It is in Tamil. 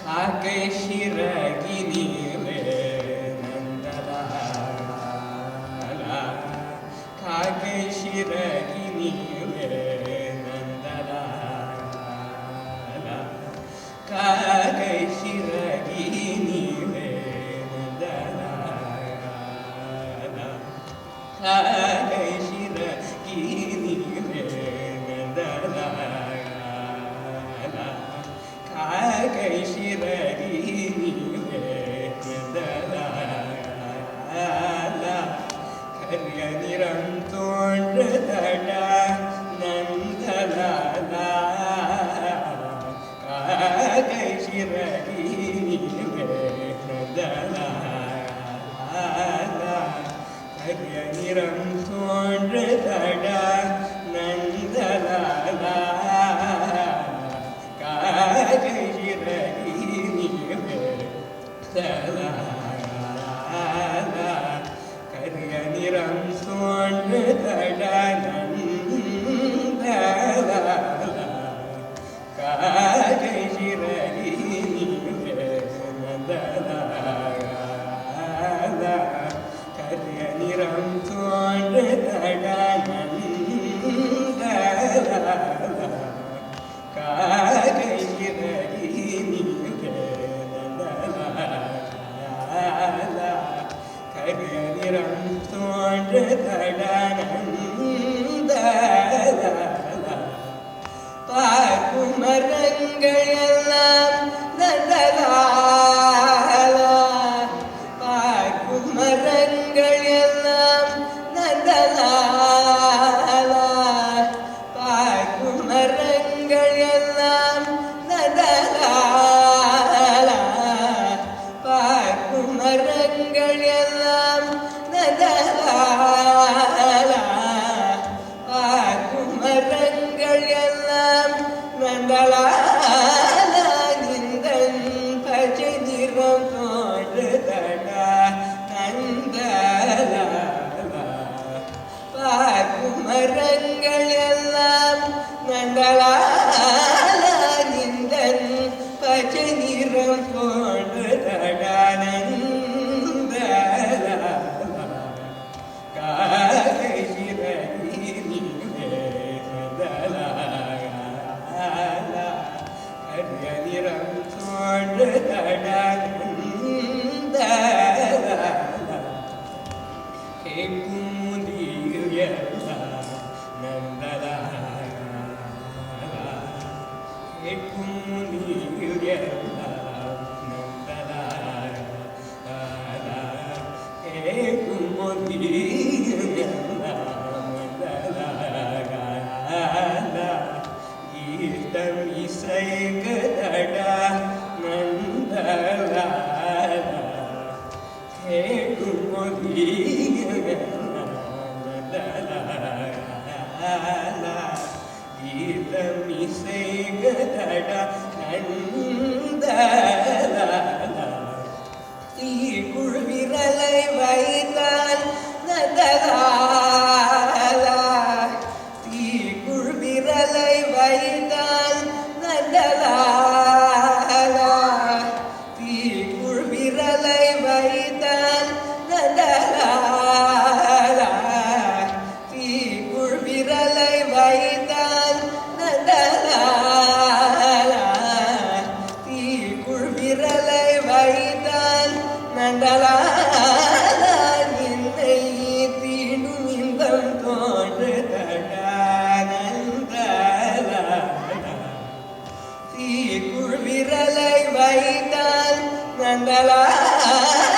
காக்கை சிறகினிலே நந்தலாலா காக்கை சிறகினிலே நந்தலாலா காக்கை சிறகினிலே நந்தலாலா காக்கை சிறகினிலே நந்தலாலா காக்கை சிறகினிலே நந்தலாலா கரிய நிறம் தோன்றுதடா நந்தலாலா காக்கை சிறகினிலே நந்தலாலா கரிய நிறம் தோன்றுதடா நந்தலாலா காக்கை சிறகினிலே நந்தலாலா கரிய நிறம் தோன்றுதடா நந்தலாலா காக்கை சிறகினிலே நந்தலாலா கரிய நிறம் தோன்றுதடா நந்தலாலா காக்கை சிறகினிலே நந்தலாலா கரிய நிறம் தோன்றுதடா நந்தலாலா பார்க்கும் மரங்கள் எல்லாம் நந்தலாலா பார்க்கும் மரங்கள் எல்லாம் நந்தலாலா பார்க்கும் மரங்கள் எல்லாம் நந்தலாலா பார்க்கும் மரங்கள் எல்லாம் நந்தலாலா பார்க்கும் மரங்கள் எல்லாம் நந்தலாலா நின்றன் பச்சை நிறம் தோன்றுதடா நந்தலாலா பார்க்கும் மரங்கள் எல்லாம் நந்தலாலா நின்றன் பச்சை நிறம் தோன்றுதடா நந்தலாலா காக்கை சிறகினிலே நந்தலாலா கரிய நிறம் தோன்றுதடா நந்தலாலா கேட்கும் முதிர் எல்லாம் நந்தலாலா கேட்கும் முதிர் எல்லாம் நந்தலாலா கேட்கும் முதிர் எல்லாம் நந்தலாலா கீர்த்தம் இசைக்குதடா நந்தலாலா கேட்கும் முதிர் எல்லாம் நந்தலாலா கீர்த்தம் இசைக்குதடா நந்தலாலா தீக்குள் விரலை வைத்தான் நந்தலாலா தீக்குள் விரலை வைத்தான் நந்தலாலா தீக்குள் விரலை வைத்தான் நந்தலாலா தீக்குள் விரலை வைத்தான் நந்தலாலா தீக்குள் விரலை வைத்தான் நந்தலாலா நின்னை தீண்டும் இன்பம் தோன்றுதடா நந்தலாலா தீக்குள் விரலை வைத்தான் நந்தலாலா